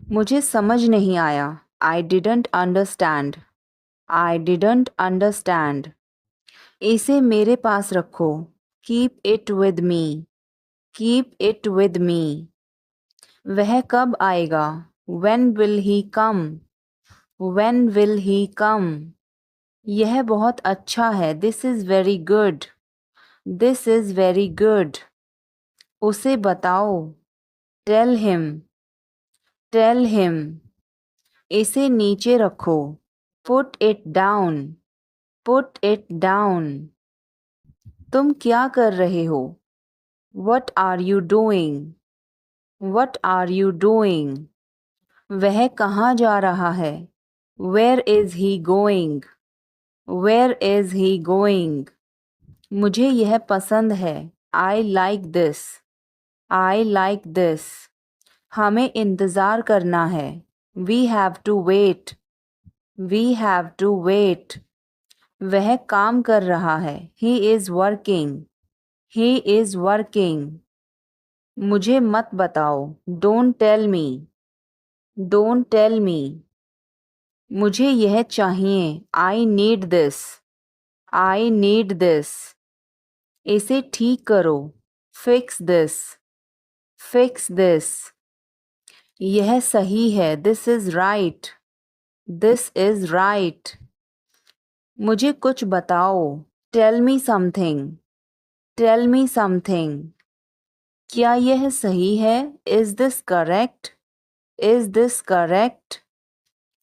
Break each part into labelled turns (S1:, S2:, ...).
S1: मुझे समझ नहीं आया। I didn't understand. I didn't understand. इसे मेरे पास रखो। Keep it with me. Keep it with me. वह कब आएगा? When will he come? When will he come? यह बहुत अच्छा है। This is very good. This is very good. उसे बताओ। Tell him. Tell him. इसे नीचे रखो। Put it down. Put it down. तुम क्या कर रहे हो? What are you doing? What are you doing? वह कहाँ जा रहा है? Where is he going? Where is he going? मुझे यह पसंद है। I like this. I like this. हमें इंतज़ार करना है। We have to wait. We have to wait. वह काम कर रहा है। He is working. He is working. मुझे मत बताओ। Don't tell me. Don't tell me. मुझे यह चाहिए। I need this. I need this. इसे ठीक करो। Fix this. Fix this. यह सही है। This is right. This is right. मुझे कुछ बताओ। Tell me something. Tell me something. क्या यह सही है? Is this correct? Is this correct?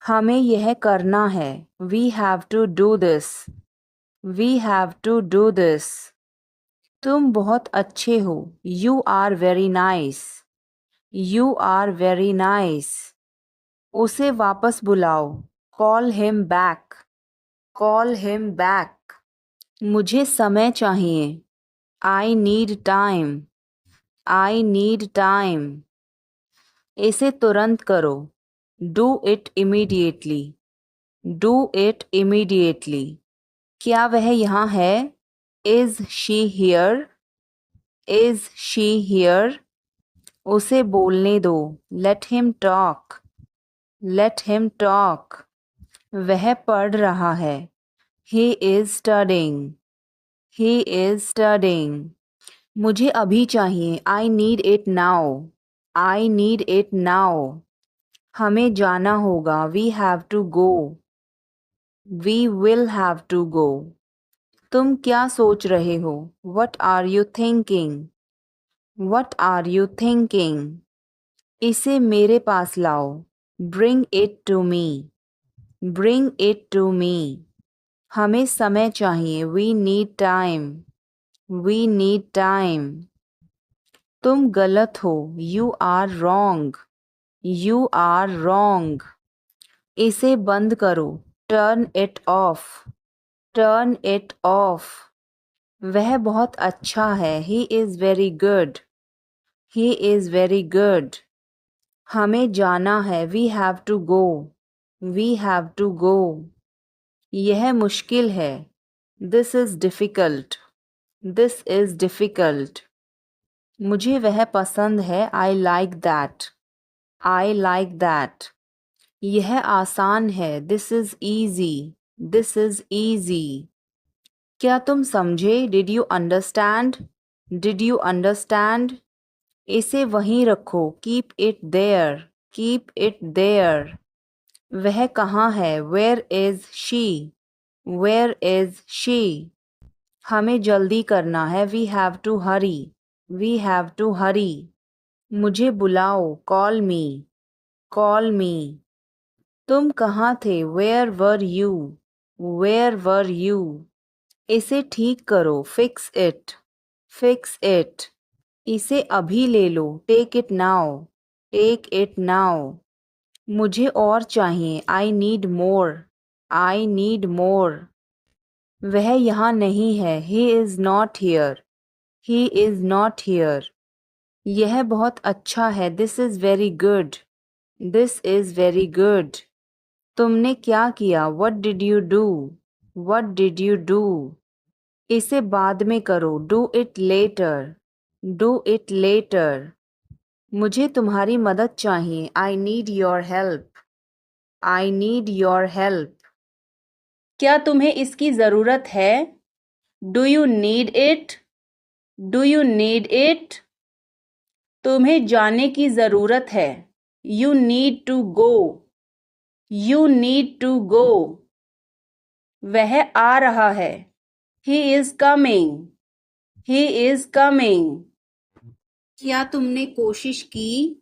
S1: हमें यह करना है। We have to do this. We have to do this. तुम बहुत अच्छे हो। You are very nice. You are very nice. उसे वापस बुलाओ। Call him back. Call him back. मुझे समय चाहिए। I need time. I need time. इसे तुरंत करो। Do it immediately. Do it immediately. क्या वह यहाँ है? Is she here? Is she here? उसे बोलने दो। Let him talk. Let him talk. वह पढ़ रहा है। He is studying. He is studying. मुझे अभी चाहिए। I need it now. I need it now. हमें जाना होगा। We have to go. We will have to go. तुम क्या सोच रहे हो? What are you thinking? What are you thinking? इसे मेरे पास लाओ। Bring it to me. Bring it to me. हमें समय चाहिए। We need time. We need time. तुम गलत हो। You are wrong. You are wrong. इसे बंद करो। Turn it off. Turn it off. वह बहुत अच्छा है। He is very good. He is very good. हमें जाना है। We have to go. We have to go. यह मुश्किल है। This is difficult. This is difficult. मुझे वह पसंद है। I like that. I like that. यह आसान है। This is easy. This is easy. क्या तुम समझे? Did you understand? Did you understand? इसे वहीं रखो। Keep it there. Keep it there. वह कहाँ है? Where is she? Where is she? हमें जल्दी करना है। We have to hurry. We have to hurry. मुझे बुलाओ। Call me. Call me. तुम कहाँ थे? Where were you? Where were you? इसे ठीक करो। Fix it. Fix it. इसे अभी ले लो। Take it now. Take it now. मुझे और चाहिए। I need more. I need more. वह यहाँ नहीं है। He is not here. He is not here. यह बहुत अच्छा है। This is very good. This is very good. तुमने क्या किया? What did you do? What did you do? इसे बाद में करो। Do it later. Do it later. मुझे तुम्हारी मदद चाहिए। I need your help. I need your help. क्या तुम्हें इसकी ज़रूरत है? Do you need it? Do you need it? तुम्हें जाने की ज़रूरत है। You need to go. You need to go. वह आ रहा है। He is coming. He is coming. क्या तुमने कोशिश की?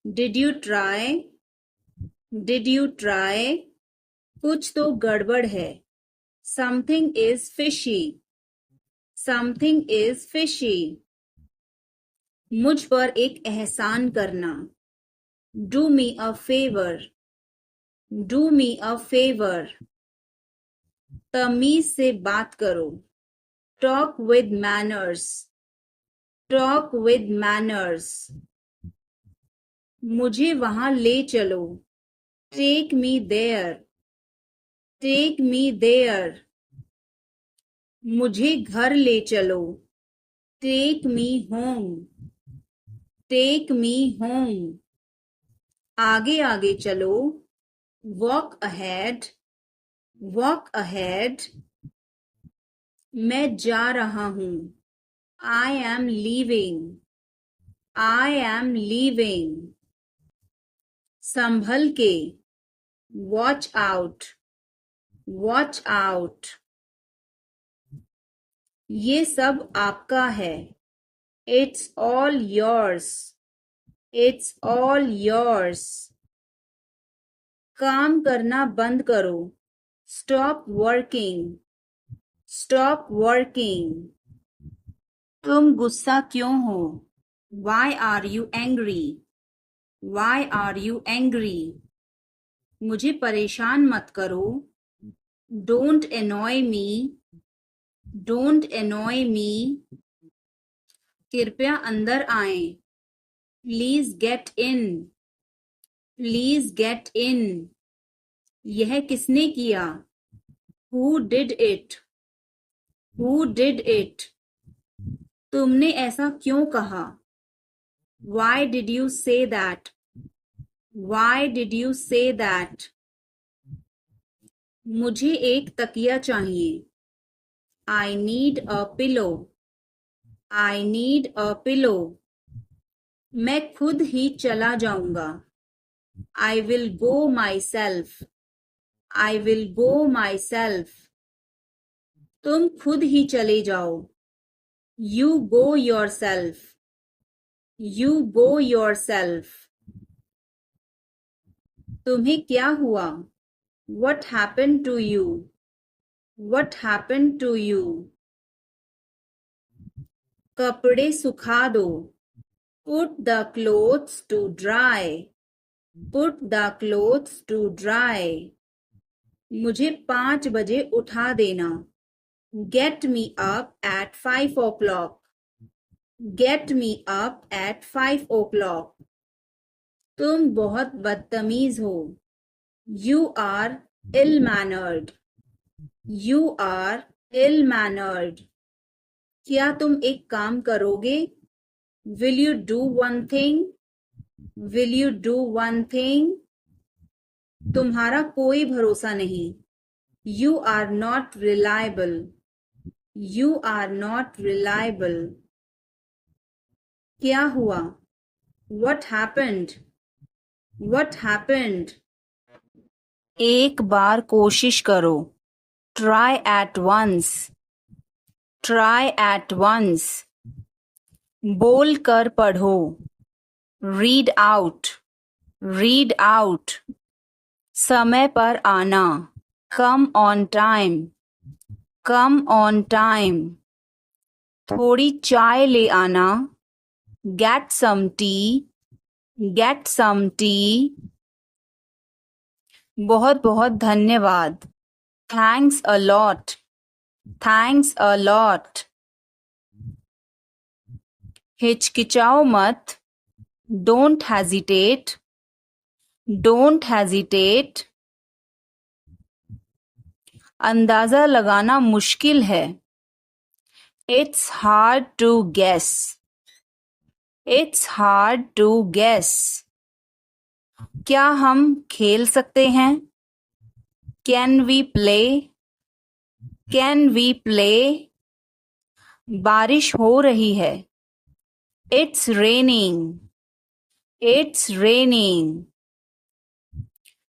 S1: Did you try? Did you try? कुछ तो गड़बड़ है। Something is fishy. Something is fishy. मुझ पर एक एहसान करना। Do me a favour. Do me a favour. तमीज से बात करो। Talk with manners. Talk with manners. मुझे वहां ले चलो। Take me there. Take me there. मुझे घर ले चलो। Take me home. Take me home. आगे आगे चलो। Walk ahead. Walk ahead. मैं जा रहा हूं। I am leaving. I am leaving. संभल के। Watch out. Watch out. ये सब आपका है। It's all yours. It's all yours. काम करना बंद करो। Stop working. Stop working. तुम गुस्सा क्यों हो? Why are you angry? Why are you angry? मुझे परेशान मत करो। Don't annoy me. Don't annoy me. कृपया अंदर आए। Please get in. Please get in. यह किसने किया? Who did it? Who did it? तुमने ऐसा क्यों कहा? Why did you say that? Why did you say that? मुझे एक तकिया चाहिए। I need a pillow. I need a pillow. मैं खुद ही चला जाऊंगा। I will go myself. I will go myself. तुम खुद ही चले जाओ। You go yourself. You go yourself. तुम्हें क्या हुआ? What happen to you? What happen to you? कपड़े सुखा दो। Put the clothes to dry. Put the clothes to dry. मुझे 5 बजे उठा देना। Get me up at 5 o'clock। Get me up at 5 o'clock। तुम बहुत बदतमीज हो। You are ill mannered. You are ill mannered. क्या तुम एक काम करोगे? Will you do one thing? Will you do one thing? तुम्हारा कोई भरोसा नहीं। You are not reliable. You are not reliable. क्या हुआ? What happened? What happened? एक बार कोशिश करो। Try at once. Try at once. बोल कर पढ़ो। Read out. Read out. समय पर आना। Come on time. Come on time. थोड़ी चाय ले आना। Get some tea. Get some tea. बहुत बहुत धन्यवाद। Thanks a lot. Thanks a lot. हिचकिचाओ मत। Don't hesitate. Don't hesitate. अंदाजा लगाना मुश्किल है। It's hard to guess. It's hard to guess. क्या हम खेल सकते हैं? Can we play? Can we play? बारिश हो रही है. It's raining. It's raining.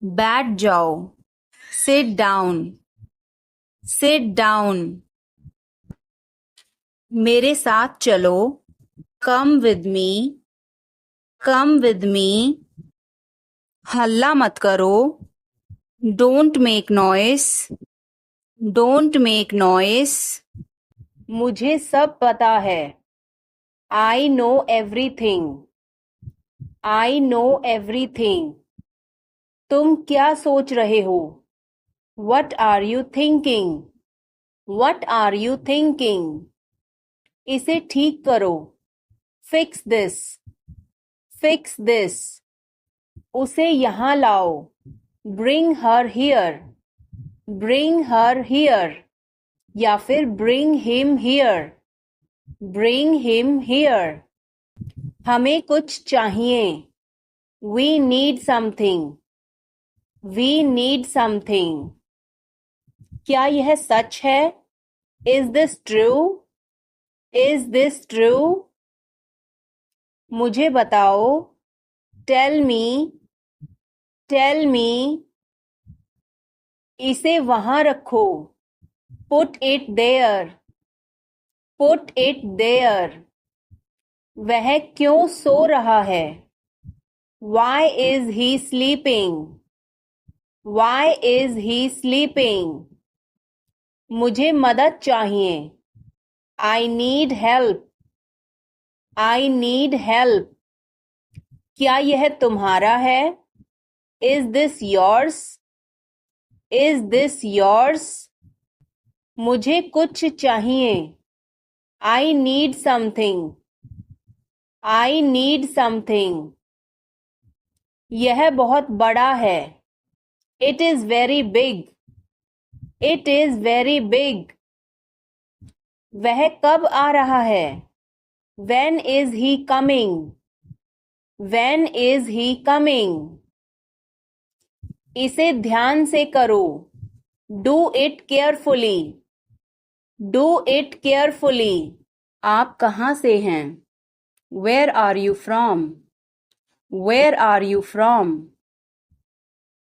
S1: बैठ जाओ. Sit down. Sit down. मेरे साथ चलो. Come with me. Come with me. हल्ला मत करो. Don't make noise. Don't make noise. मुझे सब पता है. I know everything. I know everything. तुम क्या सोच रहे हो? What are you thinking? What are you thinking? इसे ठीक करो. Fix this. Fix this. उसे यहाँ लाओ. Bring her here. Bring her here. या फिर bring him here. Bring him here. हमें कुछ चाहिए. We need something. We need something. क्या यह सच है? Is this true? Is this true? मुझे बताओ. Tell me. Tell me. इसे वहाँ रखो. Put it there. Put it there. वह क्यों सो रहा है? Why is he sleeping? Why is he sleeping? मुझे मदद चाहिए. I need help. I need help. क्या यह तुम्हारा है? Is this yours? Is this yours? मुझे कुछ चाहिए. I need something. I need something. यह बहुत बड़ा है. It is very big. It is very big. वह कब आ रहा है? When is he coming? When is he coming? इसे ध्यान से करो. Do it carefully. Do it carefully. आप कहाँ से हैं? Where are you from? Where are you from?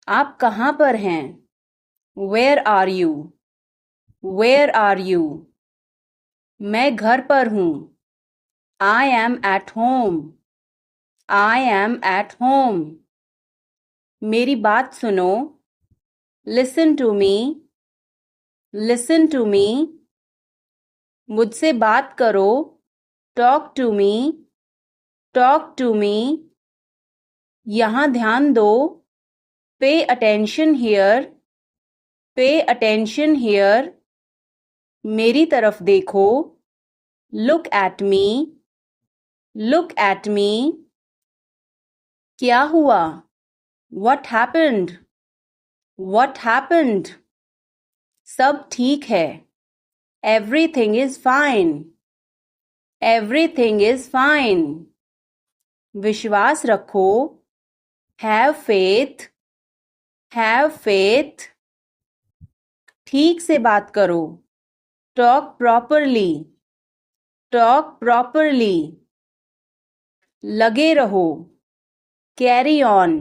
S1: आप कहाँ पर हैं? Where are you? Where are you? मैं घर पर हूँ. I am at home. I am at home. मेरी बात सुनो. Listen to me. Listen to me. मुझसे बात करो. Talk to me. Talk to me. यहाँ ध्यान दो. Pay attention here. Pay attention here. मेरी तरफ देखो. Look at me. Look at me. क्या हुआ? What happened? What happened? सब ठीक है. Everything is fine. Everything is fine. विश्वास रखो. Have faith. Have faith. ठीक से बात करो. Talk properly. Talk properly. लगे रहो. Carry on.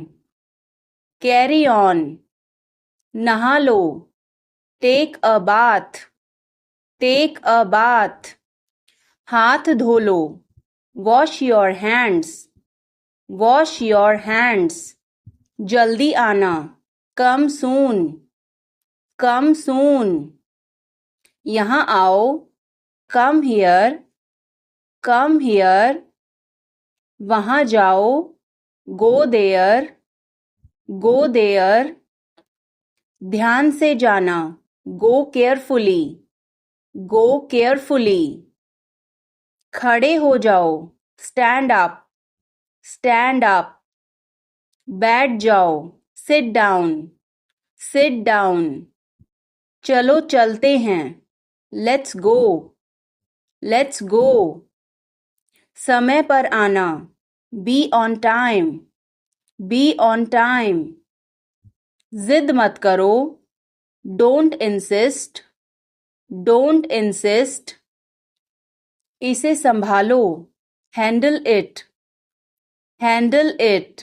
S1: Carry on. नहा लो. Take a bath. Take a bath. हाथ धो लो. Wash your hands. Wash your hands. जल्दी आना. Come soon. Come soon. यहाँ आओ. Come here. Come here. वहाँ जाओ. Go there. Go there. ध्यान से जाना. Go carefully. Go carefully. खड़े हो जाओ. Stand up. Stand up. बैठ जाओ. Sit down. Sit down. चलो चलते हैं. Let's go. Let's go. समय पर आना, be on time, be on time. जिद मत करो, डोंट इंसिस्ट, डोंट इंसिस्ट। इसे संभालो, हैंडल इट, हैंडल इट।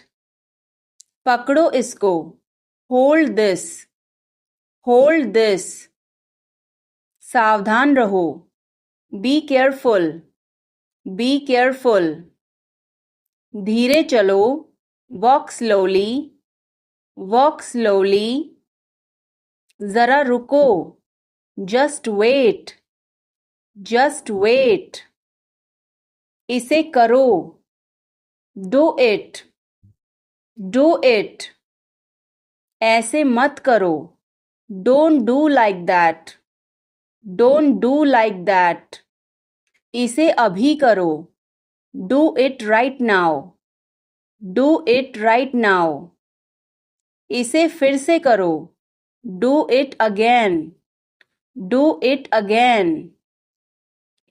S1: पकड़ो इसको, होल्ड दिस, होल्ड दिस। सावधान रहो, बी केयरफुल, बी केयरफुल। धीरे चलो, वॉक स्लोली, वॉक स्लोली। जरा रुको, जस्ट वेट, जस्ट वेट। इसे करो, डू इट, डू इट। ऐसे मत करो, don't do like that, don't do like that. इसे अभी करो, do it right now, do it right now. इसे फिर से करो, do it again, do it again.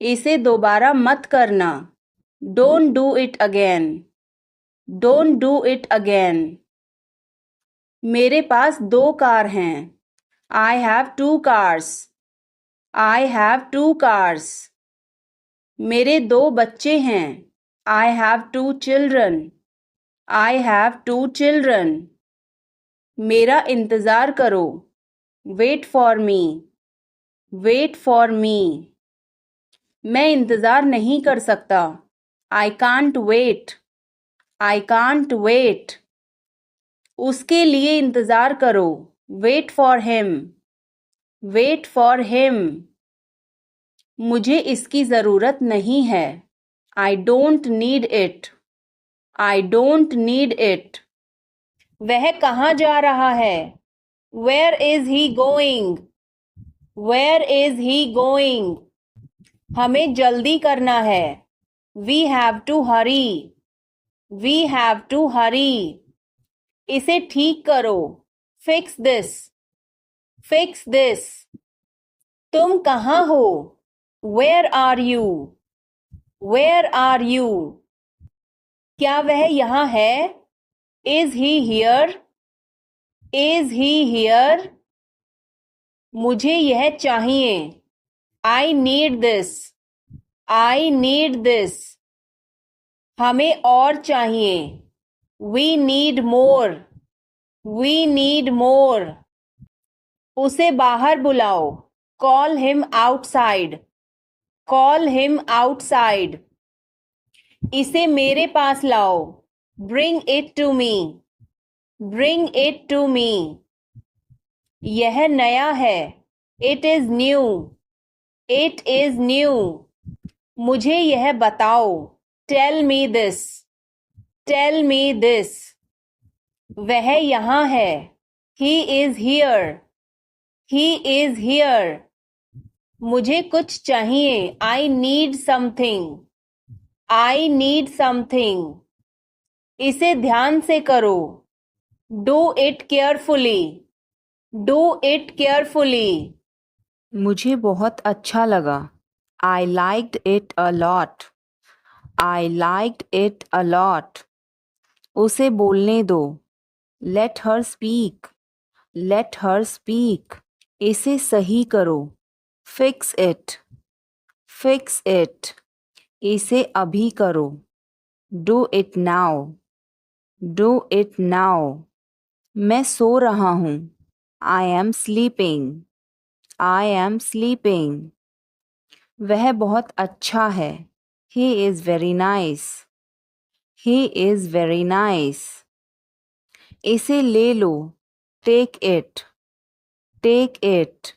S1: इसे दोबारा मत करना, don't do it again, don't do it again. मेरे पास 2 कार हैं, I have 2 cars, I have 2 cars. मेरे 2 बच्चे हैं, I have 2 children, I have 2 children. मेरा इंतज़ार करो, wait for me, wait for me. मैं इंतज़ार नहीं कर सकता, I can't wait, I can't wait. उसके लिए इंतज़ार करो, wait for him, wait for him. मुझे इसकी ज़रूरत नहीं है, I don't need it, I don't need it. वह कहाँ जा रहा है, where is he going, where is he going. हमें जल्दी करना है, we have to hurry, we have to hurry. इसे ठीक करो, फिक्स दिस, फिक्स दिस। तुम कहाँ हो, where are you, where are you. क्या वह यहाँ है, is he here, is he here. मुझे यह चाहिए, I need this, I need this. हमें और चाहिए, we need more, we need more. उसे बाहर बुलाओ, call him outside, call him outside. इसे मेरे पास लाओ, bring it to me, bring it to me. यह नया है, it is new, it is new. मुझे यह बताओ, tell me this, tell me this. वह यहाँ है, he is here, he is here. मुझे कुछ चाहिए, I need something, I need something. इसे ध्यान से करो, do it carefully, do it carefully. मुझे बहुत अच्छा लगा, I liked it a lot, I liked it a lot. उसे बोलने दो, let her speak, let her speak. इसे सही करो, फिक्स इट, फिक्स इट। इसे अभी करो, do it now, do it now. मैं सो रहा हूँ, I am sleeping, I am sleeping. वह बहुत अच्छा है, he is very nice, he is very nice. इसे ले लो, टेक इट, टेक इट।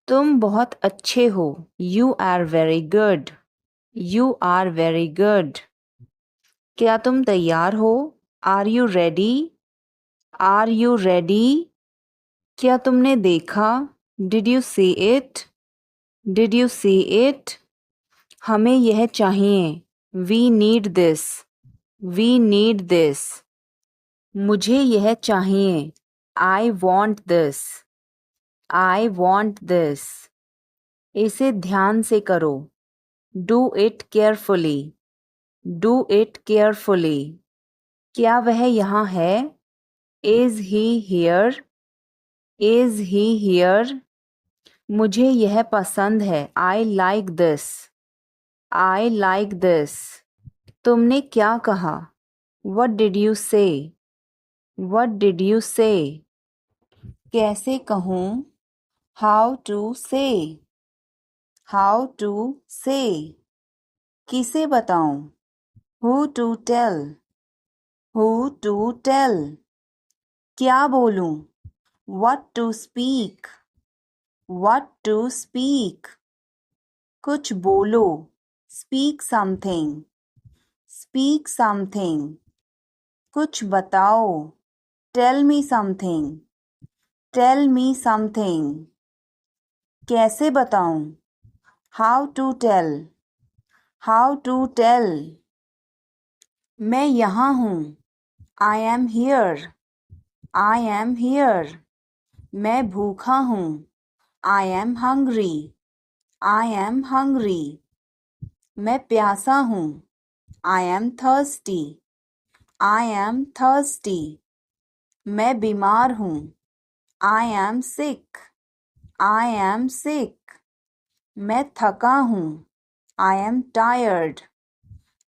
S1: तुम बहुत अच्छे हो, you are very good, you are very good. क्या तुम तैयार हो, are you ready, are you ready. क्या तुमने देखा, did you see it, did you see it. हमें यह चाहिए, we need this, we need this. मुझे यह चाहिए, I want this, I want this. इसे ध्यान से करो, do it carefully, Do it carefully. क्या वह यहाँ है? Is he here? Is he here? मुझे यह पसंद है. I like this. I like this. तुमने क्या कहा? What did you say? What did you say? कैसे कहूँ? How to say? How to say? किसे बताऊं? Who to tell? Who to tell? क्या बोलूं? What to speak? What to speak? कुछ बोलो. Speak something. Speak something. कुछ बताओ. Tell me something. Tell me something. कैसे बताऊं? How to tell? How to tell? मैं यहाँ हूँ. I am here. I am here. मैं भूखा हूँ. I am hungry. I am hungry. मैं प्यासा हूँ. I am thirsty. I am thirsty. मैं बीमार हूँ. I am sick. I am sick. मैं थका हूँ. I am tired.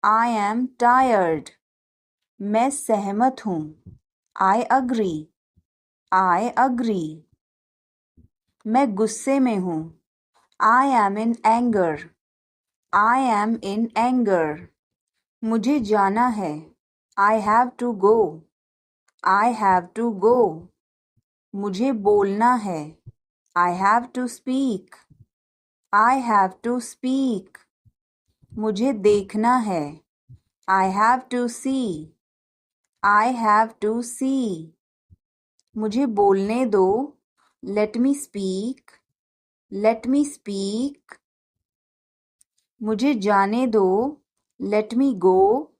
S1: I am tired. मैं सहमत हूँ. I agree. I agree. मैं गुस्से में हूँ. I am in anger. I am in anger. मुझे जाना है. I have to go. I have to go. मुझे बोलना है. I have to speak. I have to speak. मुझे देखना है. I have to see. I have to see. मुझे बोलने दो. Let me speak. Let me speak. मुझे जाने दो. Let me go.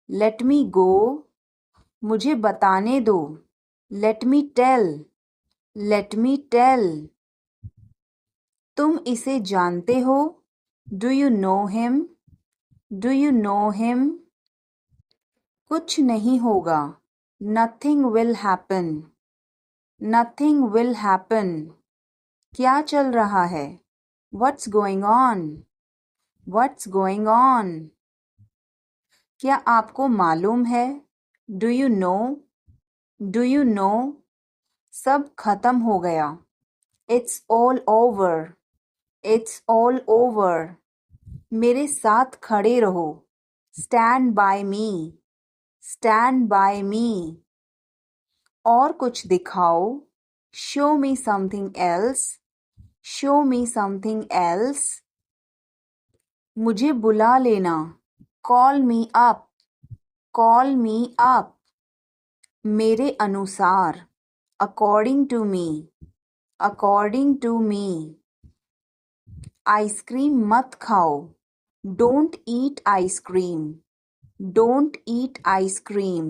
S1: Let me go. मुझे बताने दो. Let me tell. Let me tell. तुम इसे जानते हो? Do you know him? Do you know him? कुछ नहीं होगा. Nothing will happen. Nothing will happen. क्या चल रहा है? What's going on? What's going on? क्या आपको मालूम है? Do you know? Do you know? सब खत्म हो गया. It's all over. It's all over. मेरे साथ खड़े रहो. Stand by me. Stand by me. और कुछ दिखाओ. Show me something else. Show me something else. मुझे बुला लेना. Call me up. Call me up. मेरे अनुसार. According to me. According to me. Ice cream मत खाओ. Don't eat ice cream. Don't eat ice cream.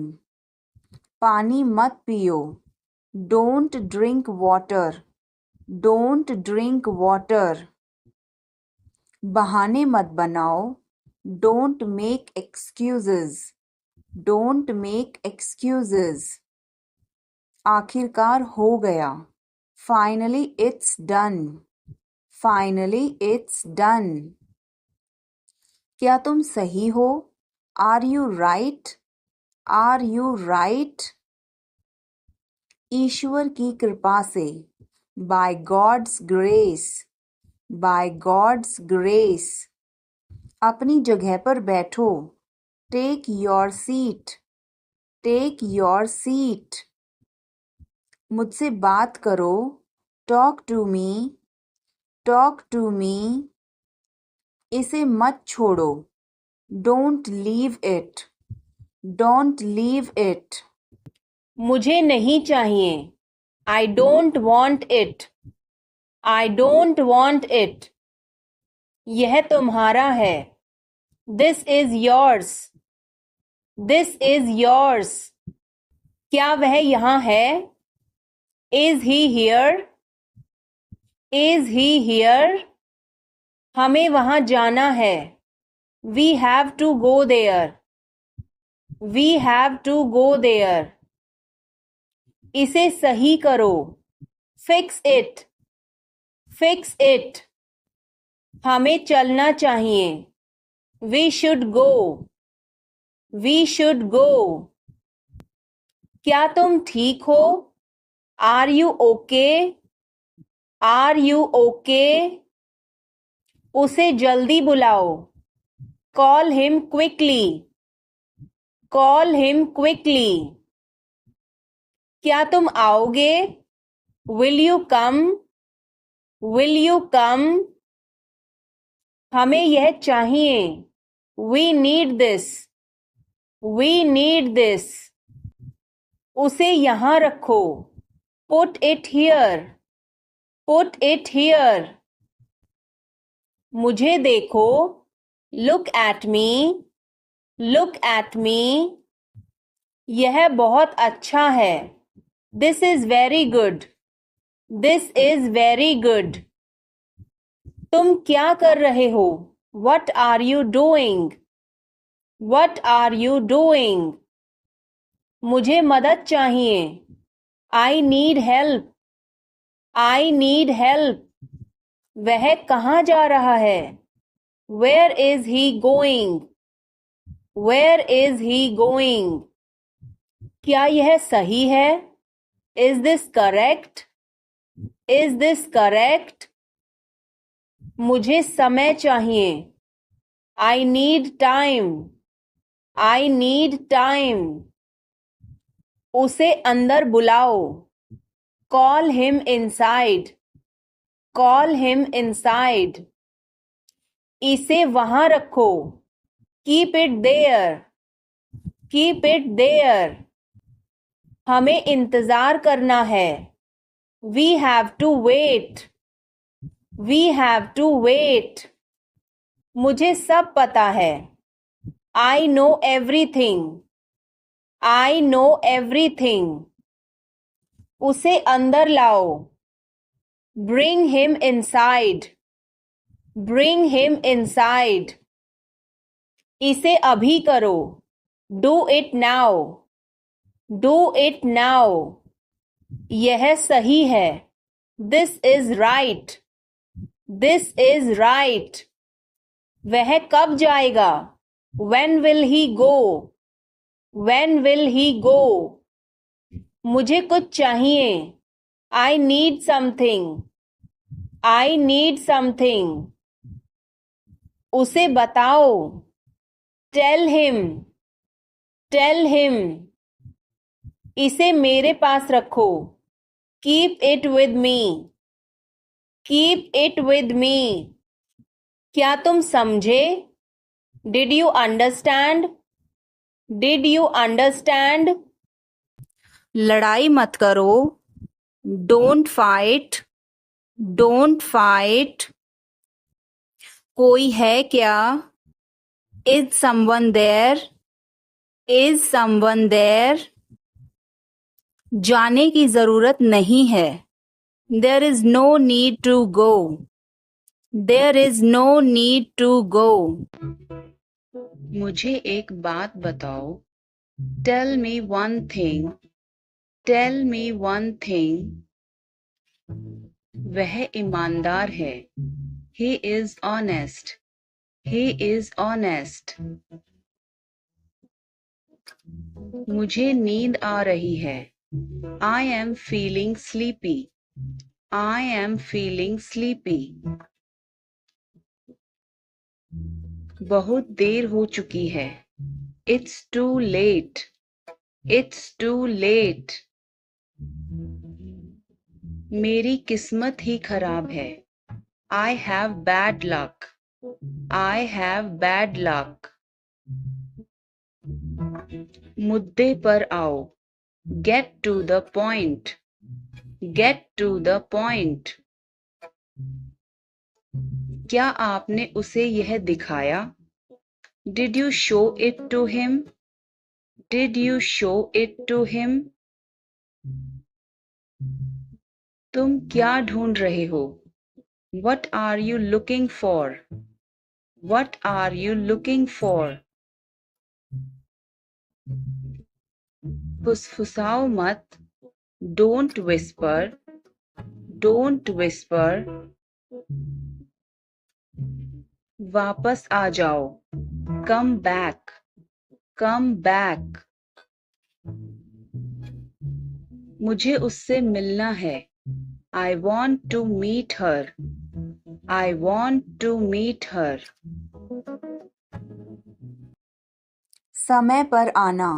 S1: पानी मत पियो. Don't drink water. Don't drink water. बहाने मत बनाओ. Don't make excuses. Don't make excuses. आखिरकार हो गया. Finally it's done. Finally it's done. क्या तुम सही हो? Are you right? Are you right? ईश्वर की कृपा से. By God's grace. By God's grace. अपनी जगह पर बैठो. Take your seat. Take your seat. मुझसे बात करो. Talk to me. Talk to me. इसे मत छोड़ो. Don't leave it. Don't leave it. मुझे नहीं चाहिए. I don't want it. I don't want it. यह तुम्हारा है. This is yours. This is yours. क्या वह यहाँ है? Is he here? Is he here? हमें वहाँ जाना है. We have to go there. We have to go there. इसे सही करो. Fix it. Fix it. हमें चलना चाहिए. We should go. We should go. क्या तुम ठीक हो? Are you okay? Are you okay? उसे जल्दी बुलाओ. Call him quickly. Call him quickly. क्या तुम आओगे? Will you come? Will you come? हमें यह चाहिए. We need this. We need this. उसे यहाँ रखो. Put it here. Put it here. मुझे देखो. Look at me. Look at me. यह बहुत अच्छा है. This is very good. This is very good. तुम क्या कर रहे हो? What are you doing? What are you doing? मुझे मदद चाहिए. I need help. I need help. वह कहाँ जा रहा है? Where is he going? Where is he going? क्या यह सही है? Is this correct? Is this correct? मुझे समय चाहिए. I need time. I need time. उसे अंदर बुलाओ. Call him inside. Call him inside. इसे वहां रखो. Keep it there. Keep it there. हमें इंतजार करना है. We have to wait. We have to wait. मुझे सब पता है. I know everything. I know everything. उसे अंदर लाओ. Bring him inside. Bring him inside. इसे अभी करो. Do it now. Do it now. यह सही है. This is right. This is right. वह कब जाएगा? When will he go? When will he go? मुझे कुछ चाहिए. I need something. I need something. उसे बताओ. Tell him. Tell him. इसे मेरे पास रखो. Keep it with me. Keep it with me. क्या तुम समझे? Did you understand? Did you understand? लड़ाई मत करो. Don't fight. Don't fight. कोई है क्या? Is someone there? Is someone there? जाने की जरूरत नहीं है. There is no need to go. There is no need to go. मुझे एक बात बताओ. Tell me one thing. Tell me one thing. वह ईमानदार है. He is honest. He is honest. मुझे नींद आ रही है. I am feeling sleepy. I am feeling sleepy. बहुत देर हो चुकी है. It's too late. It's too late. मेरी किस्मत ही खराब है. I have bad luck. I have bad luck. मुद्दे पर आओ. Get to the point. Get to the point. क्या आपने उसे यह दिखाया? Did you show it to him? Did you show it to him? तुम क्या ढूंढ रहे हो? What are you looking for? What are you looking for? फुसफुसाओ मत. Don't whisper. Don't whisper. वापस आ जाओ. Come back. Come back. मुझे उससे मिलना है. I want to meet her. I want to meet her. समय पर आना.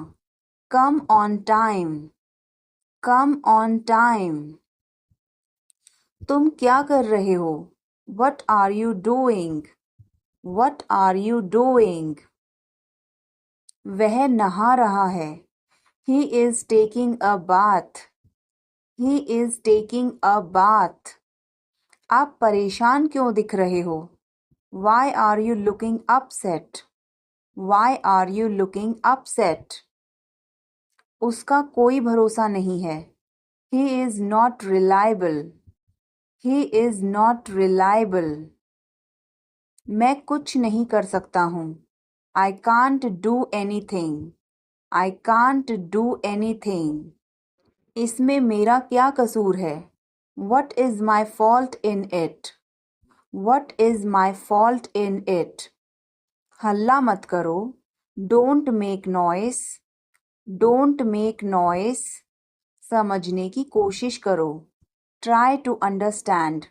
S1: Come on time. Come on time. तुम क्या कर रहे हो? What are you doing? What are you doing? वह नहा रहा है. He is taking a bath. He is taking a bath. आप परेशान क्यों दिख रहे हो? Why are you looking upset? Why are you looking upset? उसका कोई भरोसा नहीं है. He is not reliable. He is not reliable. मैं कुछ नहीं कर सकता हूँ. I can't do anything. I can't do anything. इसमें मेरा क्या कसूर है? What is my fault in it? What is my fault in it? हल्ला मत करो. Don't make noise. Don't make noise. समझने की कोशिश करो. Try to understand.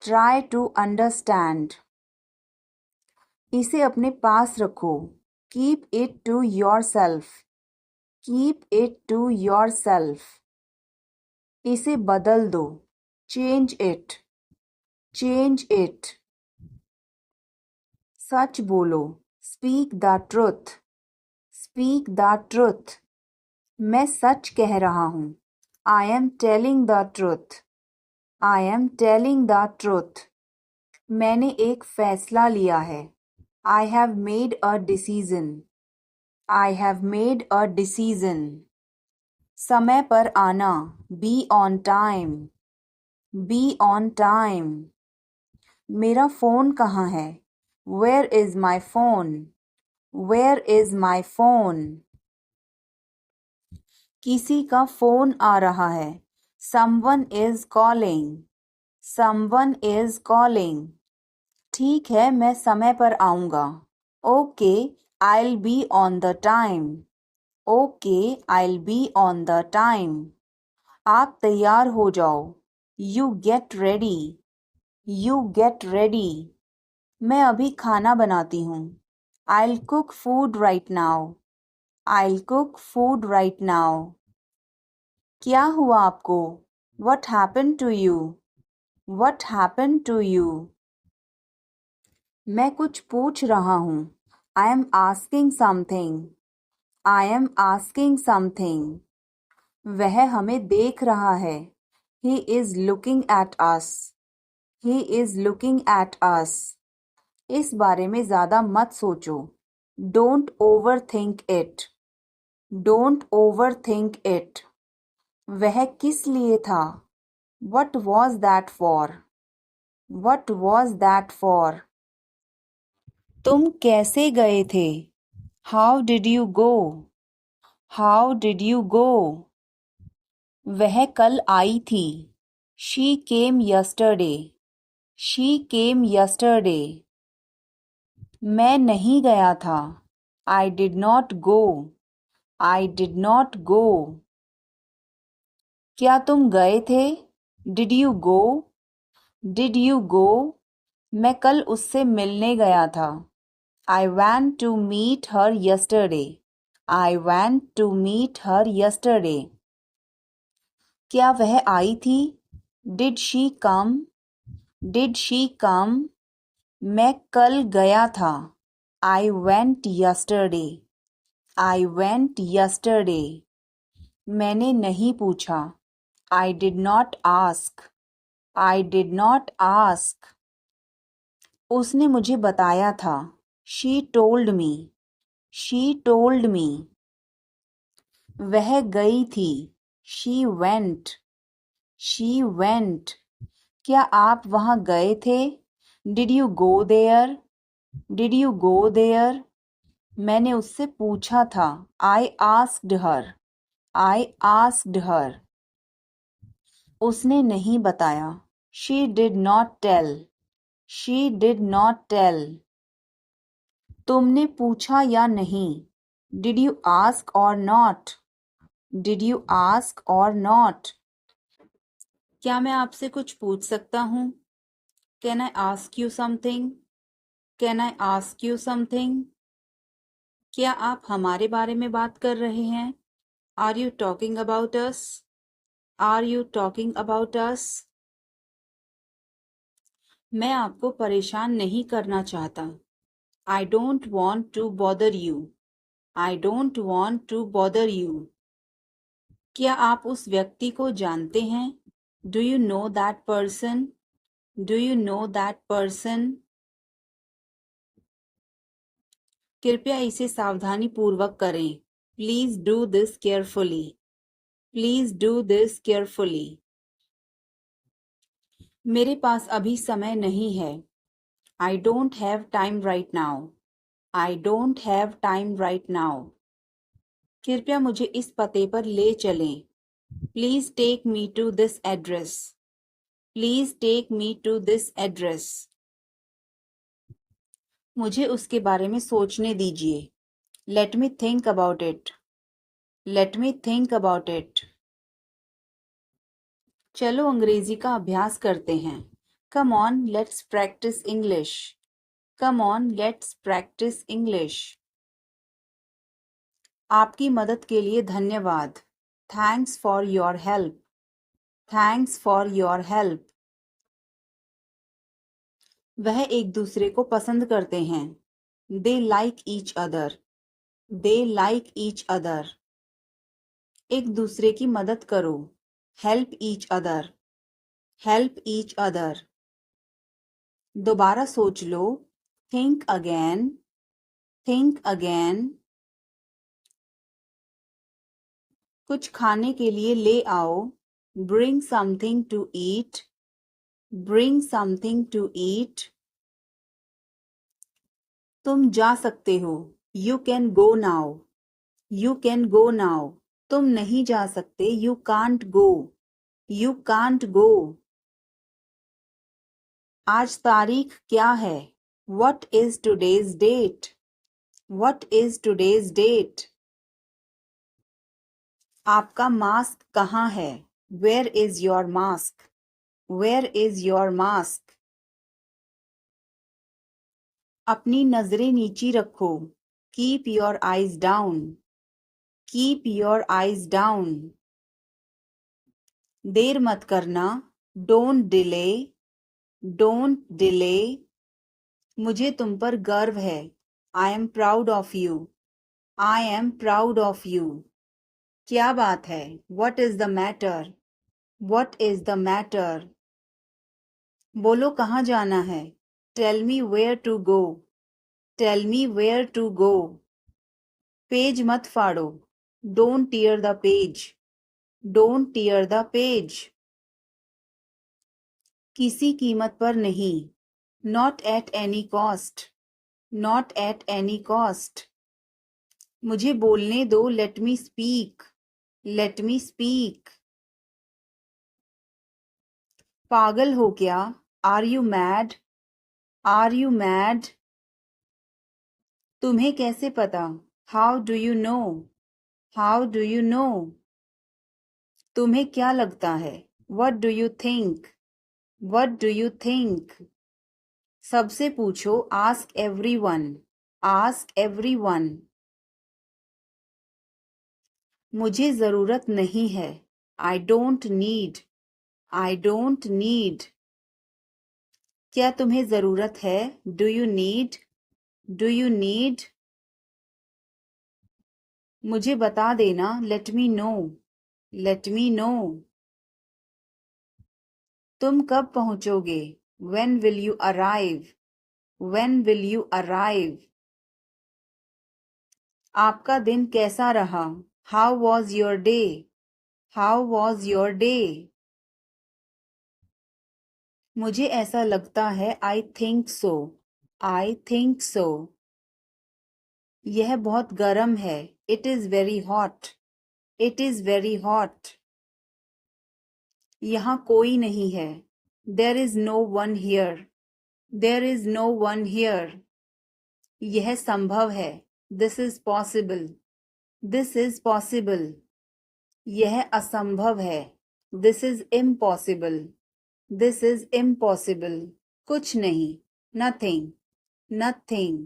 S1: Try to understand. इसे अपने पास रखो. Keep it to yourself. Keep it to yourself. इसे बदल दो. Change it. Change it. सच बोलो. Speak the truth. Speak the truth. मैं सच कह रहा हूँ. I am telling the truth. I am telling the truth. मैंने एक फैसला लिया है. I have made a decision. I have made a decision. समय पर आना. Be on time. Be on time. मेरा फ़ोन कहाँ है? Where is my phone? Where is my phone? किसी का फ़ोन आ रहा है. Someone is calling. Someone is calling. ठीक है, मैं समय पर आऊँगा. Okay, I'll be on the time. Okay, I'll be on the time. आप तैयार हो जाओ. You get ready. You get ready. मैं अभी खाना बनाती हूँ. I'll cook food right now. I'll cook food right now. क्या हुआ आपको? What happened to you? What happened to you? मैं कुछ पूछ रहा हूँ. I am asking something. I am asking something. वह हमें देख रहा है. He is looking at us. He is looking at us. इस बारे में ज़्यादा मत सोचो. Don't overthink it. Don't overthink it. वह किस लिए था? What was that for? What was that for? तुम कैसे गए थे? How did you go? How did you go? वह कल आई थी. She came yesterday. She came yesterday. मैं नहीं गया था. I did not go. I did not go. क्या तुम गए थे? Did you go? Did you go? मैं कल उससे मिलने गया था. I went to meet her yesterday. I went to meet her yesterday. क्या वह आई थी? Did she come? Did she come? मैं कल गया था. I went yesterday. I went yesterday. मैंने नहीं पूछा. I did not ask. I did not ask. उसने मुझे बताया था. She told me. She told me. वह गई थी. She went. She went. क्या आप वहाँ गए थे? Did you go there? Did you go there? मैंने उससे पूछा था. I asked her. I asked her. उसने नहीं बताया. She did not tell. She did not tell. तुमने पूछा या नहीं? Did you ask or not? Did you ask or not? क्या मैं आपसे कुछ पूछ सकता हूँ? Can I ask you something? Can I ask you something? क्या आप हमारे बारे में बात कर रहे हैं? Are you talking about us? Are you talking about us? मैं आपको परेशान नहीं करना चाहता. I don't want to bother you. I don't want to bother you. क्या आप उस व्यक्ति को जानते हैं? Do you know that person? Do you know that person? कृपया इसे सावधानी पूर्वक करें. Please do this carefully. Please do this carefully. मेरे पास अभी समय नहीं है. I don't have time right now. I don't have time right now. कृपया मुझे इस पते पर ले चलें. Please take me to this address. Please take me to this address. मुझे उसके बारे में सोचने दीजिए. Let me think about it. Let me think about it. चलो अंग्रेजी का अभ्यास करते हैं. Come on, let's practice English. Come on, let's practice English. आपकी मदद के लिए धन्यवाद. Thanks for your help. Thanks for your help. वह एक दूसरे को पसंद करते हैं. They like each other. They like each other. एक दूसरे की मदद करो. Help each other. Help each other. दोबारा सोच लो. Think again. Think again. कुछ खाने के लिए ले आओ. Bring something to eat. Bring something to eat. तुम जा सकते हो. You can go now. You can go now. तुम नहीं जा सकते. You can't go. You can't go. आज तारीख क्या है? What is today's date? What is today's date? आपका मास्क कहाँ है? Where is your mask? Where is your mask? अपनी नजरें नीची रखो. Keep your eyes down. Keep your eyes down. देर मत करना. Don't delay. Don't delay. मुझे तुम पर गर्व है. I am proud of you. I am proud of you. क्या बात है? What is the matter? What is the matter? बोलो कहाँ जाना है? Tell me where to go. Tell me where to go. Page मत फाड़ो. Don't tear the page. Don't tear the page. किसी कीमत पर नहीं. Not at any cost. Not at any cost. मुझे बोलने दो. Let me speak. Let me speak. पागल हो क्या? Are you mad? Are you mad? तुम्हें कैसे पता? How do you know? How do you know? तुम्हें क्या लगता है? What do you think? What do you think? सबसे पूछो. Ask everyone. Ask everyone. मुझे जरूरत नहीं है. I don't need. I don't need. क्या तुम्हें जरूरत है? Do you need? Do you need? मुझे बता देना. Let me know. Let me know. तुम कब पहुंचोगे? When will you arrive? When will you arrive? आपका दिन कैसा रहा? How was your day? How was your day? मुझे ऐसा लगता है. I think so. I think so. यह बहुत गर्म है. It is very hot. It is very hot. यहाँ कोई नहीं है. There is no one here. There is no one here. यह संभव है. This is possible. This is possible. यह असंभव है. This is impossible. This is impossible. कुछ नहीं. Nothing. Nothing.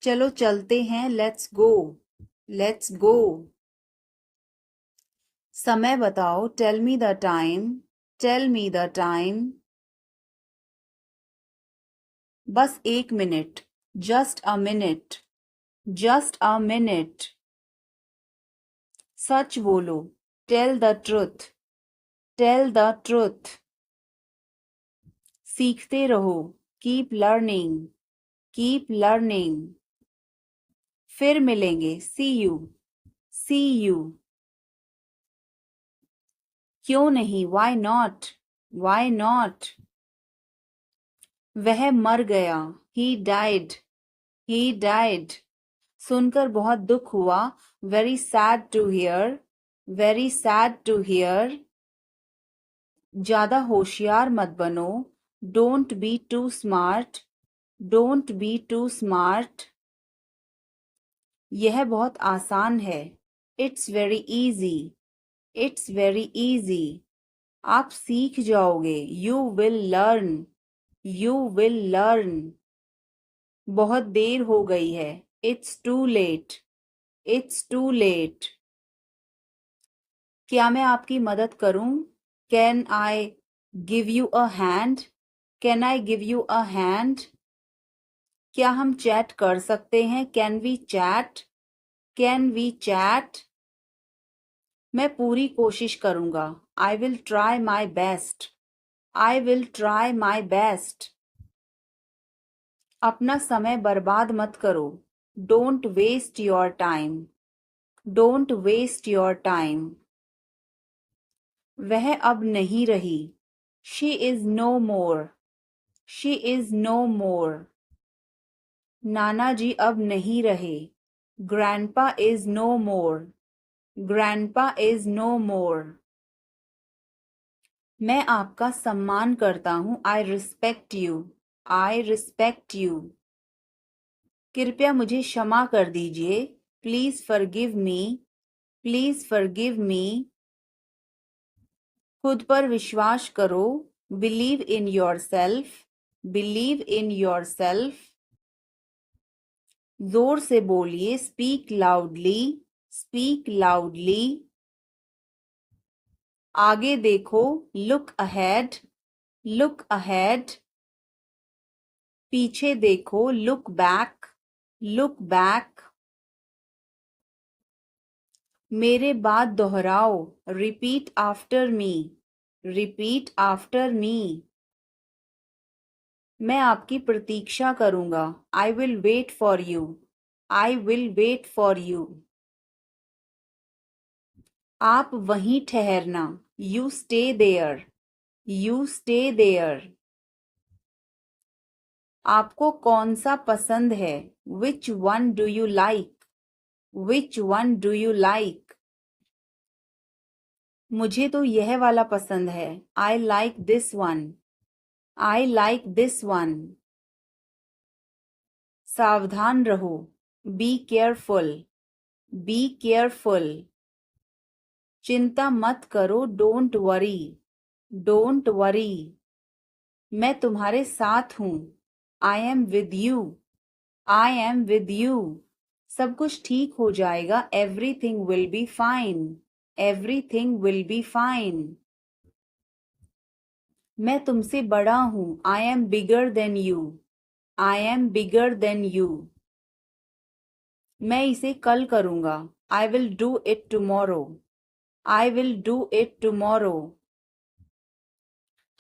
S1: चलो चलते हैं. Let's go. Let's go. समय बताओ. Tell me the time. Tell me the time. बस 1 minute. Just a minute. Just a minute. सच बोलो. Tell the truth. Tell the truth. सीखते रहो. Keep learning. Keep learning. फिर मिलेंगे. See you. See you. क्यों नहीं? Why not? Why not? वह मर गया. He died. He died. सुनकर बहुत दुख हुआ. Very sad to hear. Very sad to hear. ज्यादा होशियार मत बनो. Don't be too smart. Don't be too smart. यह बहुत आसान है. It's very easy. It's very easy. आप सीख जाओगे. You will learn. You will learn. बहुत देर हो गई है. It's too late. It's too late. क्या मैं आपकी मदद करूं? Can I give you a hand? Can I give you a hand? क्या हम चैट कर सकते हैं? Can we chat? Can we chat? मैं पूरी कोशिश करूंगा. I will try my best. I will try my best. अपना समय बर्बाद मत करो. Don't waste your time. Don't waste your time. वह अब नहीं रही. She is no more. She is no more. नाना जी अब नहीं रहे. Grandpa is no more. Grandpa is no more. मैं आपका सम्मान करता हूँ. I respect you. I respect you. कृपया मुझे क्षमा कर दीजिए. Please forgive me. Please forgive me. खुद पर विश्वास करो. Believe in yourself. Believe in yourself. जोर से बोलिए. Speak loudly. Speak loudly. आगे देखो. Look ahead. Look ahead. पीछे देखो. Look back. Look back. मेरे बाद दोहराओ. Repeat after me. Repeat after me. मैं आपकी प्रतीक्षा करूंगा. I will wait for you. I will wait for you. आप वहीं ठहरना. You stay there. You stay there. आपको कौन सा पसंद है? Which one do you like? Which one do you like? मुझे तो यह वाला पसंद है. I like this one. I like this one. सावधान रहो. Be careful. Be careful. चिंता मत करो. Don't worry. Don't worry. मैं तुम्हारे साथ हूँ. I am with you. I am with you. सब कुछ ठीक हो जाएगा. Everything will be fine. Everything will be fine. मैं तुमसे बड़ा हूँ. I am bigger than you. I am bigger than you. मैं इसे कल करूँगा. I will do it tomorrow. I will do it tomorrow.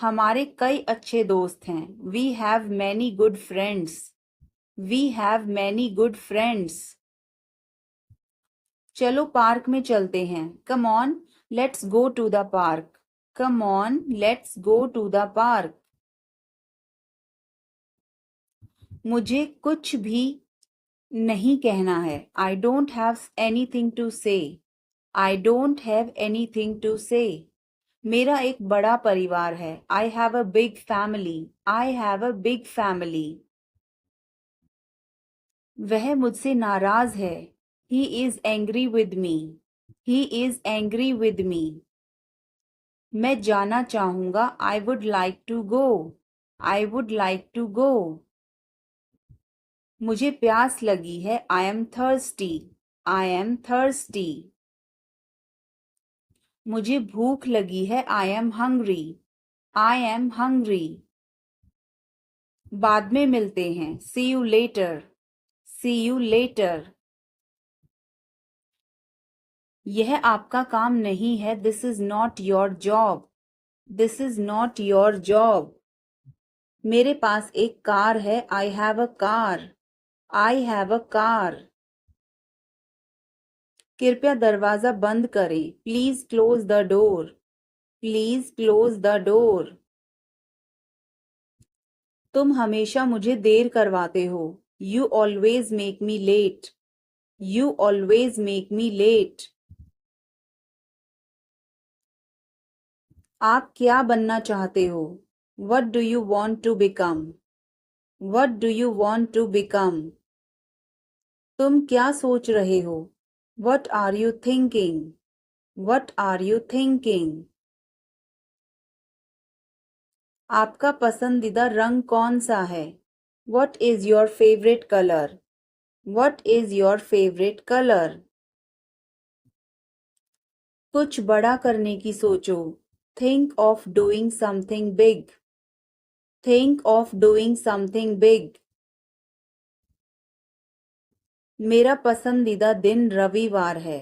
S1: हमारे कई अच्छे दोस्त हैं. We have many good friends. We have many good friends. चलो पार्क में चलते हैं. Come on, let's go to the park. Come on, let's go to the park. मुझे कुछ भी नहीं कहना है। I don't have anything to say. I don't have anything to say. मेरा एक बड़ा परिवार है। I have a big family. I have a big family. वह मुझसे नाराज है। He is angry with me. He is angry with me. मैं जाना चाहूँगा। I would like to go. I would like to go. मुझे प्यास लगी है। I am thirsty. I am thirsty. मुझे भूख लगी है। I am hungry. I am hungry. बाद में मिलते हैं। See you later. See you later. यह आपका काम नहीं है। This is not your job. This is not your job. मेरे पास एक कार है। I have a car. I have a car. कृपया दरवाजा बंद करें। Please close the door. Please close the door. तुम हमेशा मुझे देर करवाते हो। You always make me late. You always make me late. आप क्या बनना चाहते हो? What do you want to become? What do you want to become? तुम क्या सोच रहे हो? What are you thinking? What are you thinking? आपका पसंदीदा रंग कौन सा है? What is your favorite color? What is your favorite color? कुछ बड़ा करने की सोचो। Think of doing something big. Think of doing something big. मेरा पसंदीदा दिन रविवार है।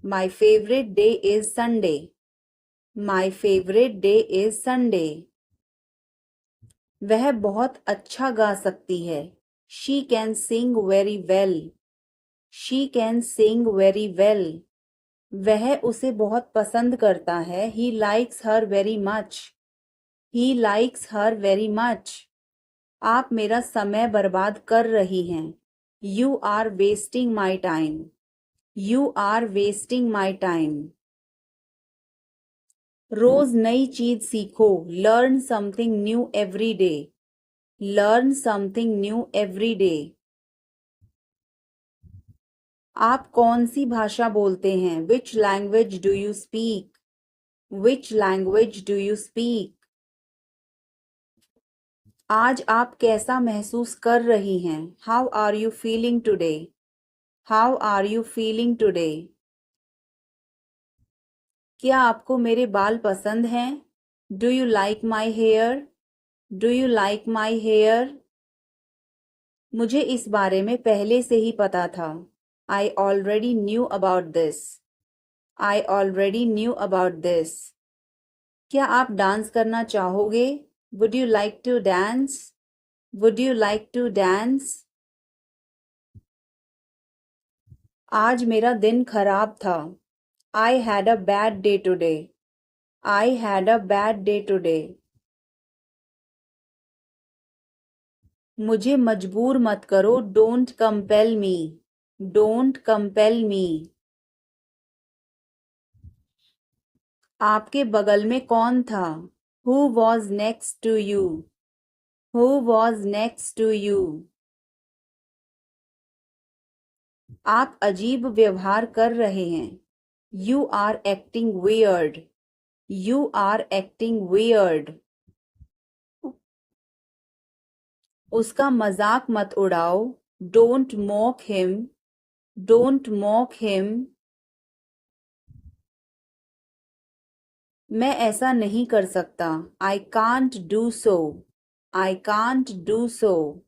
S1: My favorite day is Sunday. My favorite day is Sunday. वह बहुत अच्छा गा सकती है। She can sing very well. She can sing very well. वह उसे बहुत पसंद करता है। He likes her very much. He likes her very much. आप मेरा समय बर्बाद कर रही हैं। You are wasting my time. You are wasting my time. रोज नई चीज सीखो। Learn something new every day. Learn something new every day. आप कौन सी भाषा बोलते हैं? Which language do you speak? Which language do you speak? आज आप कैसा महसूस कर रही हैं? How are you feeling today? How are you feeling today? क्या आपको मेरे बाल पसंद हैं? Do you like my hair? Do you like my hair? मुझे इस बारे में पहले से ही पता था। I already knew about this. I already knew about this. क्या आप डांस करना चाहोगे? Would you like to dance? Would you like to dance? आज मेरा दिन खराब था। I had a bad day today. I had a bad day today. मुझे मजबूर मत करो। Don't compel me. Don't compel me. आपके बगल में कौन था? Who was next to you? Who was next to you? आप अजीब व्यवहार कर रहे हैं। You are acting weird. You are acting weird. उसका मजाक मत उड़ाओ। Don't mock him. Don't mock him. मैं ऐसा नहीं कर सकता। I can't do so. I can't do so.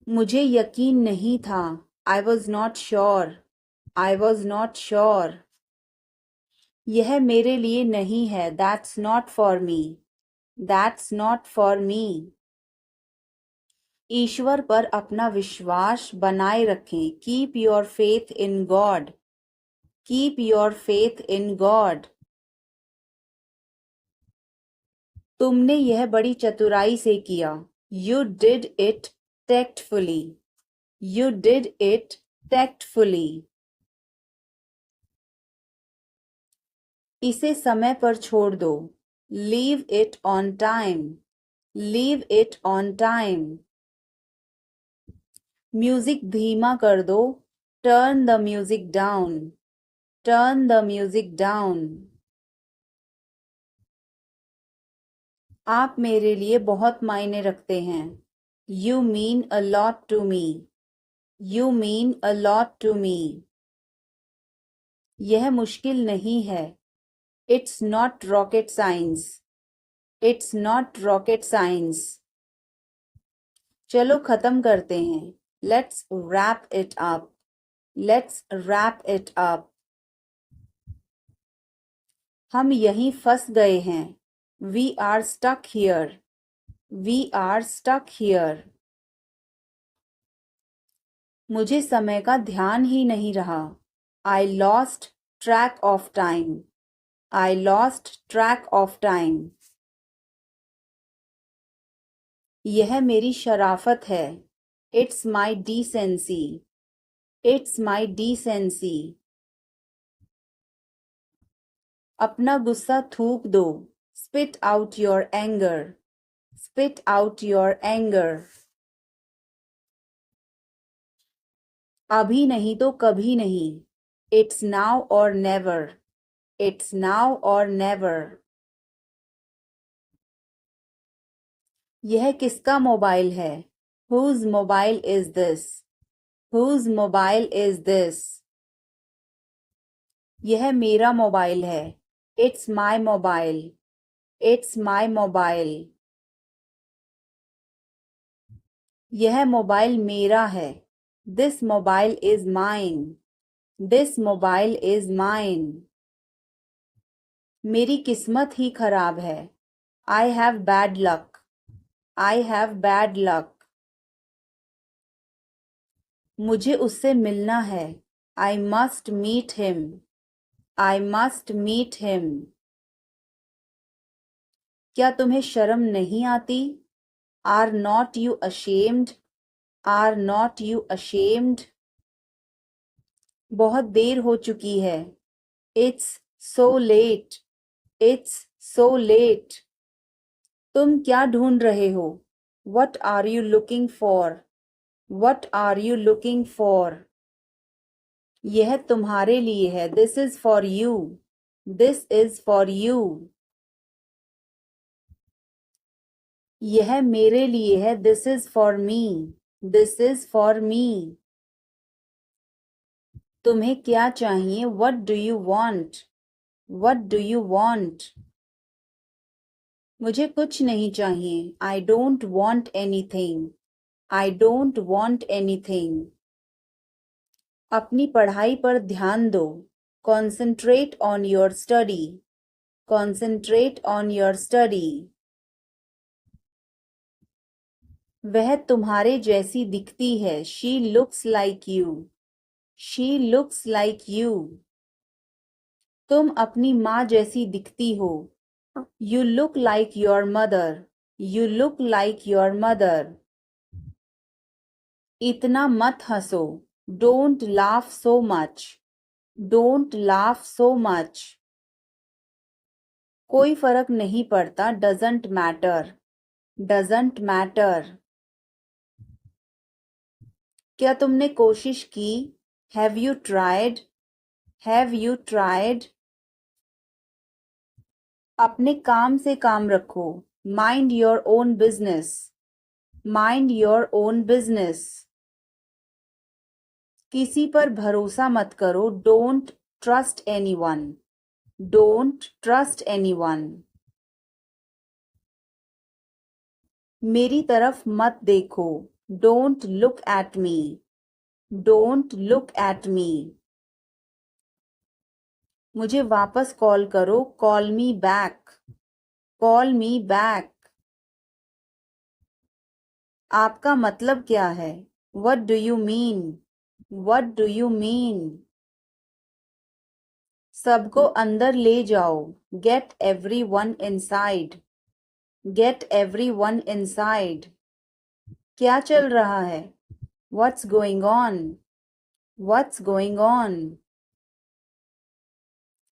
S1: मुझे यकीन नहीं था। I was not sure. I was not sure. यह मेरे लिए नहीं है। That's not for me. That's not for me. ईश्वर पर अपना विश्वास बनाए रखें। Keep your faith in God. Keep your faith in God. तुमने यह बड़ी चतुराई से किया. You did it tactfully. You did it tactfully. इसे समय पर छोड़ दो. Leave it on time. Leave it on time. Music धीमा कर दो. Turn the music down. Turn the music down. आप मेरे लिए बहुत मायने रखते हैं. You mean a lot to me. You mean a lot to me. यह मुश्किल नहीं है. It's not rocket science. It's not rocket science. चलो खत्म करते हैं. Let's wrap it up. Let's wrap it up. हम यहीं फंस गए हैं. We are stuck here. We are stuck here. मुझे समय का ध्यान ही नहीं रहा. I lost track of time. I lost track of time. यह मेरी शराफत है. It's my decency. It's my decency. अपना गुस्सा थूक दो. Spit out your anger. Spit out your anger. अभी नहीं तो कभी नहीं. It's now or never. It's now or never. यह किसका मोबाइल है? Whose mobile is this? Whose mobile is this? यह मेरा मोबाइल है. It's my mobile. It's my mobile. यह मोबाइल मेरा है. This mobile is mine. This mobile is mine. मेरी किस्मत ही खराब है. I have bad luck. I have bad luck. मुझे उससे मिलना है. I must meet him. I must meet him. क्या तुम्हें शर्म नहीं आती? Are not you ashamed? Are not you ashamed? बहुत देर हो चुकी है. It's so late. It's so late. तुम क्या ढूंढ रहे हो? What are you looking for? What are you looking for? यह तुम्हारे लिए है. This is for you. This is for you. यह मेरे लिए है. This is for me. This is for me. तुम्हें क्या चाहिए? What do you want? What do you want? मुझे कुछ नहीं चाहिए. I don't want anything. I don't want anything. अपनी पढ़ाई पर ध्यान दो. Concentrate on your study. Concentrate on your study. वह तुम्हारे जैसी दिखती है. She looks like you. She looks like you. तुम अपनी माँ जैसी दिखती हो. You look like your mother. You look like your mother. इतना मत हंसो. Don't laugh so much. Don't laugh so much. कोई फर्क नहीं पड़ता. Doesn't matter. Doesn't matter. क्या तुमने कोशिश की? Have you tried? Have you tried? अपने काम से काम रखो. Mind your own business. Mind your own business. किसी पर भरोसा मत करो. Don't trust anyone. Don't trust anyone. मेरी तरफ मत देखो. Don't look at me. Don't look at me. मुझे वापस कॉल करो. Call me back. Call me back. आपका मतलब क्या है? What do you mean? What do you mean? सबको अंदर ले जाओ. Get everyone inside. Get everyone inside. क्या चल रहा है? What's going on? What's going on?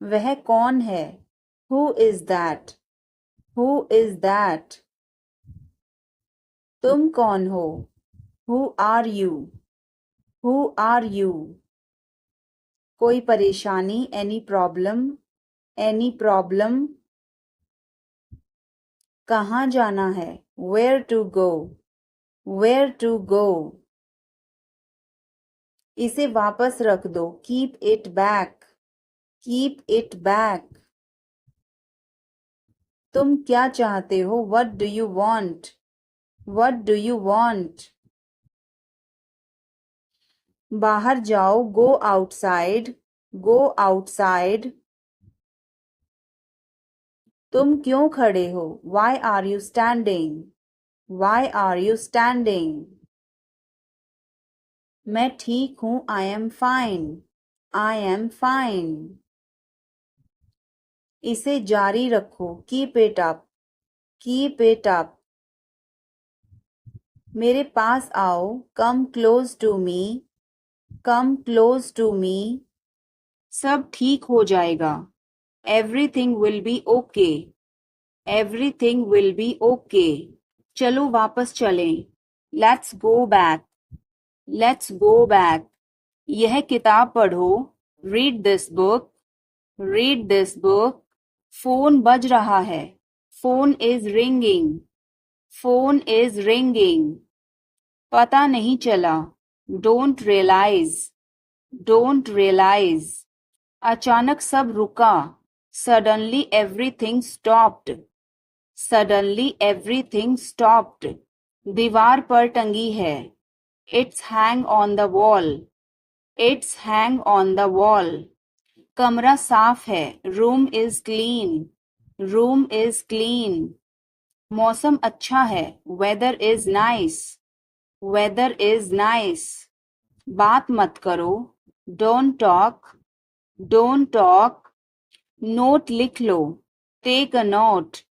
S1: वह कौन है? Who is that? Who is that? तुम कौन हो? Who are you? Who are you? कोई परेशानी? Any problem? Any problem? कहाँ जाना है? Where to go? Where to go? इसे वापस रख दो. Keep it back. Keep it back. तुम क्या चाहते हो? What do you want? What do you want? बाहर जाओ. Go outside. Go outside. तुम क्यों खड़े हो? Why are you standing? Why are you standing? मैं ठीक हूँ. I am fine. I am fine. इसे जारी रखो. Keep it up. Keep it up. मेरे पास आओ. Come close to me. Come close to me. सब ठीक हो जाएगा. Everything will be okay. Everything will be okay. चलो वापस चलें. Let's go back. Let's go back. यह किताब पढ़ो. Read this book. Read this book. Phone बज रहा है. Phone is ringing. Phone is ringing. पता नहीं चला. Don't realize. Don't realize. अचानक सब रुका. Suddenly everything stopped. Suddenly everything stopped. दीवार पर टंगी है. It's hang on the wall. It's hang on the wall. कमरा साफ है. Room is clean. Room is clean. मौसम अच्छा है. Weather is nice. Weather is nice. बात मत करो. Don't talk. Don't talk. Note लिख लो. Take a note.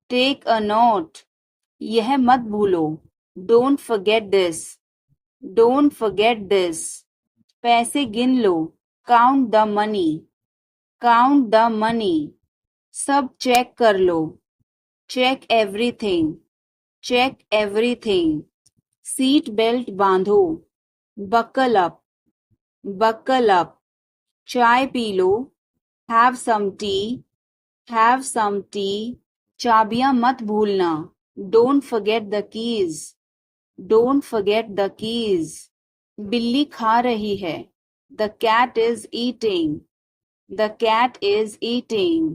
S1: Take a note. यह मत भूलो. Don't forget this. Don't forget this. पैसे गिन लो. Count the money. Count the money. सब चेक कर लो. Check everything. Check everything. सीट बेल्ट बांधो. Buckle up. Buckle up. चाय पी लो. Have some tea. Have some tea. चाबियां मत भूलना. Don't forget the keys. Don't forget the keys. बिल्ली खा रही है. The cat is eating. The cat is eating.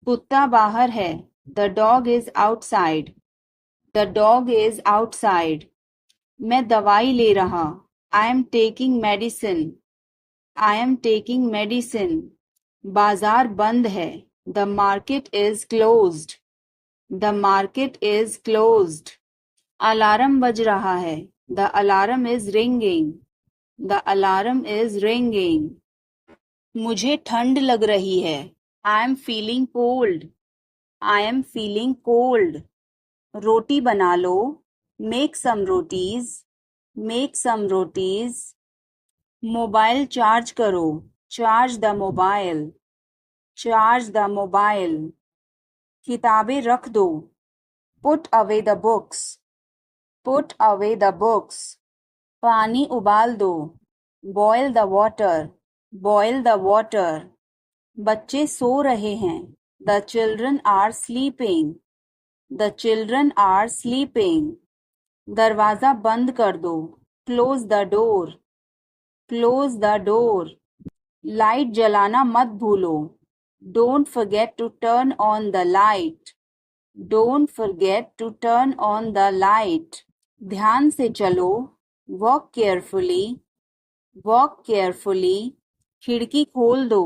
S1: कुत्ता बाहर है. The dog is outside. The dog is outside. मैं दवाई ले रहा. I am taking medicine. I am taking medicine. बाजार बंद है. The market is closed. The market is closed. Alarm बज रहा है. The alarm is ringing. The alarm is ringing. मुझे ठंड लग रही है. I am feeling cold. I am feeling cold. रोटी बना लो. Make some rotis. Make some rotis. Mobile charge करो. Charge the mobile. Charge the mobile. किताबें रख दो. Put away the books. Put away the books. पानी उबाल दो. Boil the water. Boil the water. बच्चे सो रहे हैं. The children are sleeping. The children are sleeping. दरवाजा बंद कर दो. Close the door. Close the door. Light जलाना मत भूलो. Don't forget to turn on the light. Don't forget to turn on the light. ध्यान से चलो. Walk carefully. Walk carefully. खिड़की खोल दो.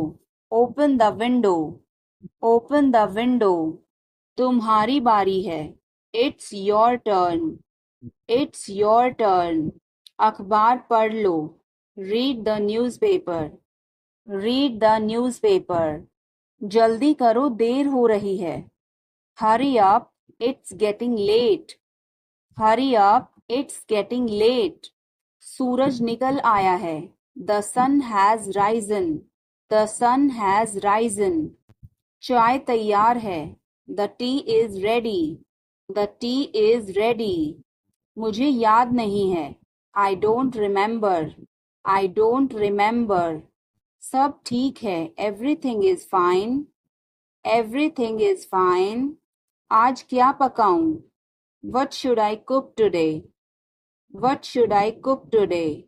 S1: Open the window. Open the window. तुम्हारी बारी है. It's your turn. It's your turn. अखबार पढ़ लो. Read the newspaper. Read the newspaper. जल्दी करो. देर हो रही है. Hurry up. It's getting late. Hurry up, it's getting late. सूरज निकल आया है. The sun has risen. The sun has risen. चाय तैयार है. The tea is ready. The tea is ready. मुझे याद नहीं है. I don't remember. I don't remember. सब ठीक है. Everything is fine. Everything is fine. आज क्या पकाऊं? What should I cook today? What should I cook today?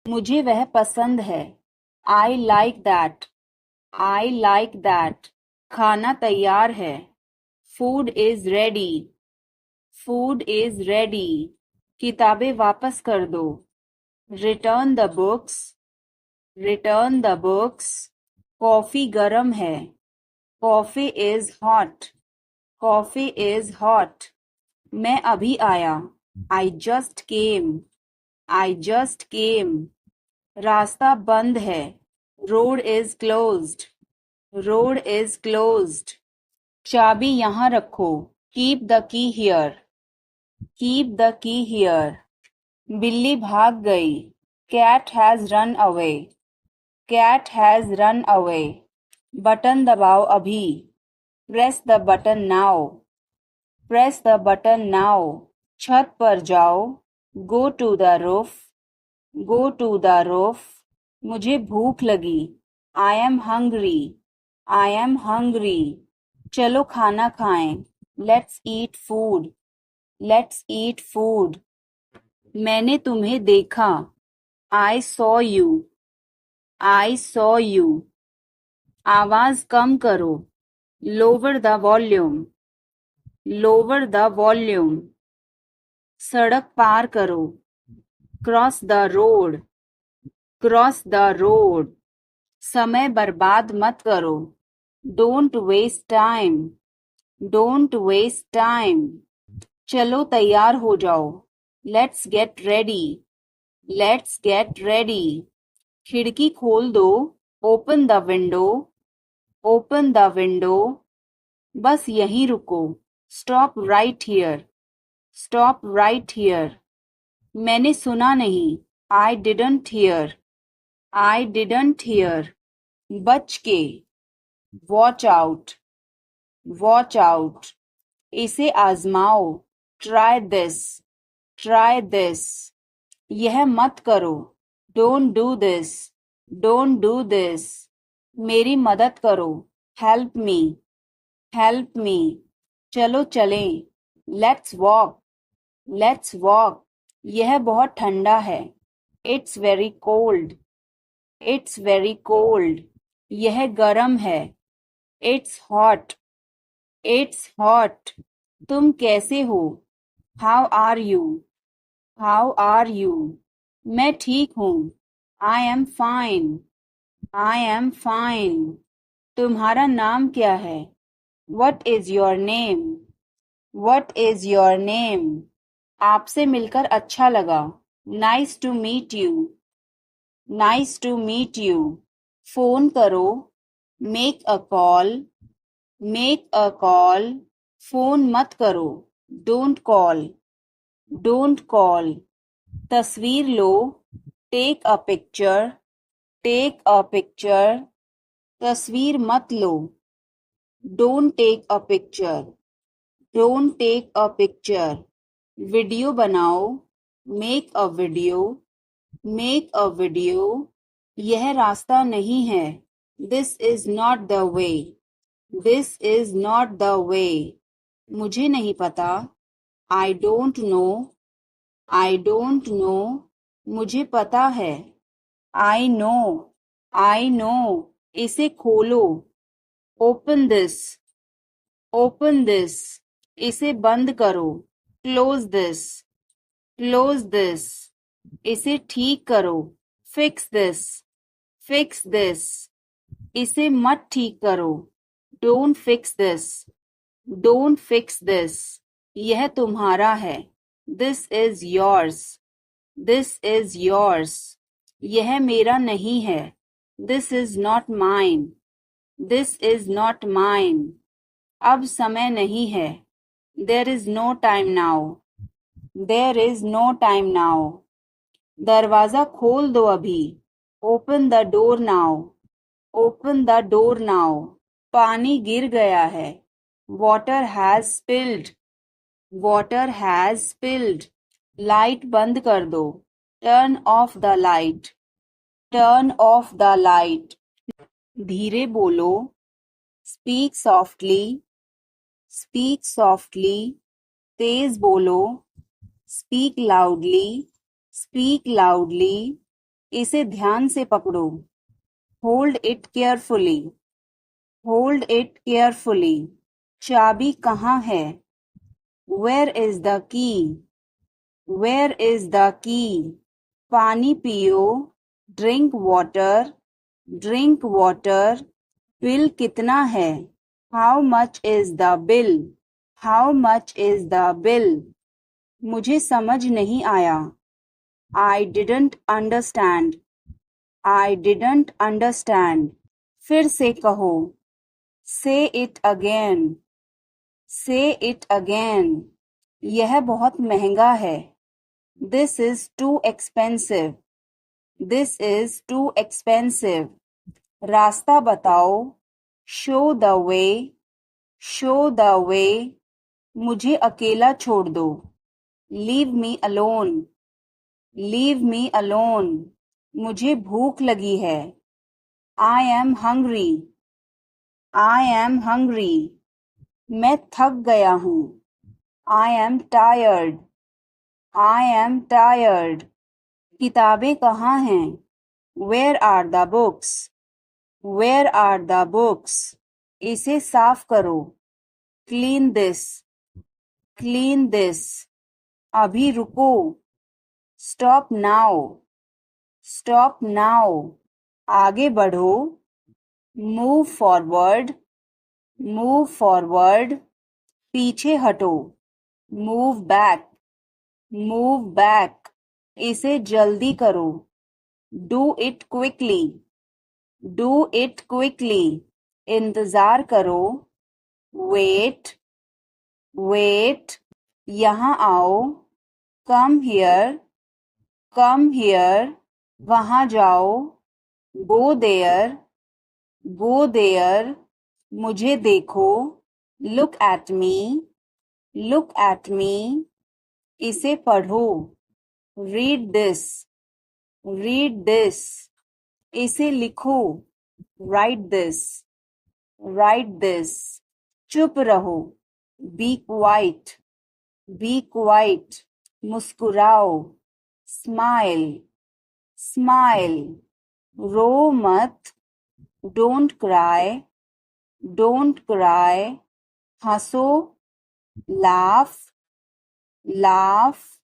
S1: मुझे वह पसंद है. I like that. I like that. खाना तैयार है. Food is ready. Food is ready. किताबें वापस कर दो. Return the books. Return the books. Coffee गरम है. Coffee is hot. Coffee is hot. मैं अभी आया. I just came. I just came. रास्ता बंद है. Road is closed. Road is closed. चाबी यहाँ रखो. Keep the key here. Keep the key here. बिल्ली भाग गई. Cat has run away. Cat has run away. Button दबाओ अभी. Press the button now. Press the button now. छत पर जाओ. Go to the roof. Go to the roof. मुझे भूख लगी. I am hungry. I am hungry. चलो खाना खाएं. Let's eat food. Let's eat food. मैंने तुम्हें देखा. I saw you. I saw you. आवाज कम करो. Lower the volume. Lower the volume. सड़क पार करो. Cross the road. Cross the road. समय बर्बाद मत करो. Don't waste time. Don't waste time. चलो तैयार हो जाओ. Let's get ready. Let's get ready. खिड़की खोल दो. Open the window. Open the window. बस यहीं रुको. Stop right here. Stop right here. मैंने सुना नहीं. I didn't hear. I didn't hear. बच के. Watch out. Watch out. इसे आजमाओ. Try this. Try this. यह मत करो. Don't do this. Don't do this. मेरी मदद करो. Help me. Help me. चलो चलें. Let's walk. Let's walk. यह बहुत ठंडा है. It's very cold. It's very cold. यह गरम है. It's hot. It's hot. तुम कैसे हो? How are you? How are you? मैं ठीक हूँ. I am fine. I am fine. तुम्हारा नाम क्या है? What is your name? What is your name? आपसे मिलकर अच्छा लगा. Nice to meet you. Nice to meet you. Phone करो. Make a call. Make a call. Phone मत करो. Don't call. Don't call. तस्वीर लो. Take a picture. Take a picture. तस्वीर मत लो. Don't take a picture. Don't take a picture. Video बनाओ. Make a video. Make a video. यह रास्ता नहीं है. This is not the way. This is not the way. मुझे नहीं पता. I don't know. I don't know. मुझे पता है. I know. I know. इसे खोलो. Open this. Open this. इसे बंद करो. Close this. Close this. इसे ठीक करो. Fix this. Fix this. इसे मत ठीक करो. Don't fix this. Don't fix this. यह तुम्हारा है. This is yours. This is yours. यह मेरा नहीं है. This is not mine. This is not mine. अब समय नहीं है. There is no time now. There is no time now. दरवाजा खोल दो अभी. Open the door now. Open the door now. पानी गिर गया है. Water has spilled. Water has spilled. Light बंद कर दो. Turn off the light. Turn off the light. धीरे बोलो. Speak softly. Speak softly. तेज बोलो. Speak loudly. Speak loudly. इसे ध्यान से पकड़ो. Hold it carefully. Hold it carefully. चाबी कहाँ है? Where is the key? Where is the key? पानी पियो. Drink water. Drink water. Bill कितना है? How much is the bill? How much is the bill? मुझे समझ नहीं आया. I didn't understand. I didn't understand. फिर से कहो. Say it again. Say it again. यह बहुत महंगा है. This is too expensive. This is too expensive. रास्ता बताओ. Show the way. Show the way. मुझे अकेला छोड़ दो. Leave me alone. Leave me alone. मुझे भूख लगी है. I am hungry. I am hungry. मैं थक गया हूँ. I am tired. I am tired. किताबें कहाँ हैं? Where are the books? Where are the books? इसे साफ करो. Clean this. Clean this. अभी रुको. Stop now. Stop now. आगे बढ़ो. Move forward. Move forward. पीछे हटो. Move back. Move back. इसे जल्दी करो. Do it quickly. Do it quickly. इंतजार करो. Wait. Wait. यहाँ आओ. Come here. Come here. वहाँ जाओ. Go there. Go there. मुझे देखो. Look at me. Look at me. इसे पढ़ो. Read this. Read this. इसे लिखो. Write this. Write this. चुप रहो. Be quiet. Be quiet. मुस्कुराओ. Smile. Smile. रो मत. Don't cry. Don't cry. हंसो. Laugh. Laugh.